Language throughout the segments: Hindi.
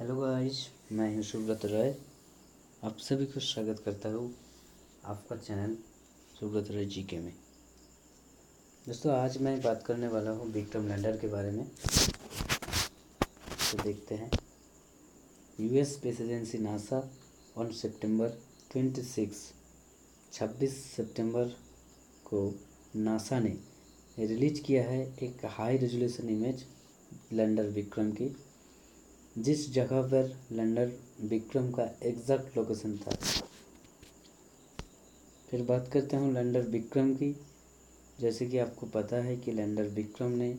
हेलो गाइस, मैं हूं सुब्रत राय। आप सभी को स्वागत करता हूं आपका चैनल सुब्रत राय जीके में। दोस्तों, आज मैं बात करने वाला हूं विक्रम लैंडर के बारे में। तो देखते हैं। US space agency NASA on सितंबर 26 सितंबर को नासा ने रिलीज किया है एक high resolution image lander Vikram की, जिस जगह पर लैंडर विक्रम का एग्जैक्ट लोकेशन था। फिर बात करते हैं लैंडर विक्रम की। जैसे कि आपको पता है कि लैंडर विक्रम ने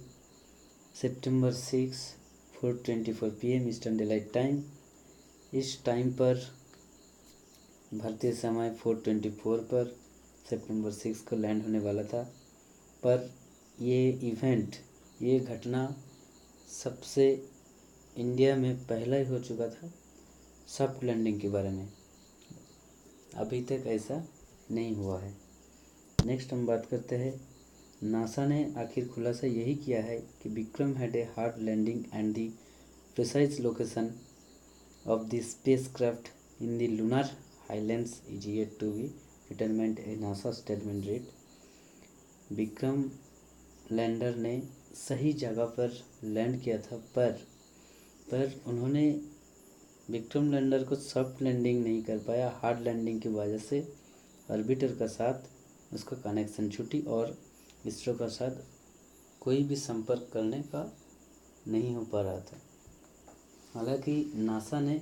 सितंबर 6 4:24 PM ईस्टर्न डेलाइट टाइम, इस टाइम पर भारतीय समय 4:24 पर सितंबर 6 को लैंड होने वाला था। पर ये घटना सबसे इंडिया में पहला ही हो चुका था सॉफ्ट लैंडिंग के बारे में। अभी तक ऐसा नहीं हुआ है। नेक्स्ट हम बात करते हैं, नासा ने आखिर खुलासा यही किया है कि Vikram had a hard landing and the precise location of the spacecraft in the lunar highlands is yet to be determined, a NASA statement read. Vikram lander ने सही जगह पर लैंड किया था, पर उन्होंने विक्रम लैंडर को सॉफ्ट लैंडिंग नहीं कर पाया। हार्ड लैंडिंग की वजह से ऑर्बिटर का साथ उसका कनेक्शन छूटी और इसरो का साथ कोई भी संपर्क करने का नहीं हो पा रहा था। हालांकि नासा ने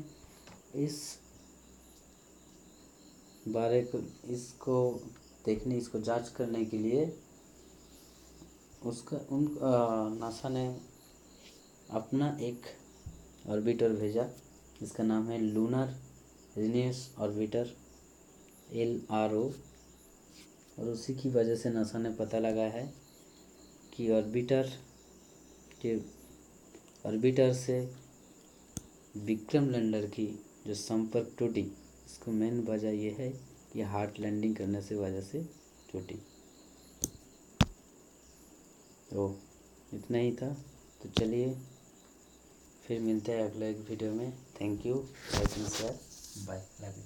इसको जांच करने के लिए नासा ने अपना एक ऑर्बिटर भेजा। इसका नाम है लूनर रीनियस ऑर्बिटर LRO, और उसी की वजह से नासा ने पता लगा है कि ऑर्बिटर से विक्रम लैंडर की जो संपर्क टूटी, इसको मेन वजह यह है कि हार्ड लैंडिंग करने से वजह से टूटी। तो इतना ही था। तो चलिए फिर मिलते हैं अगले एक वीडियो में। Thank you, like and share, bye, love you.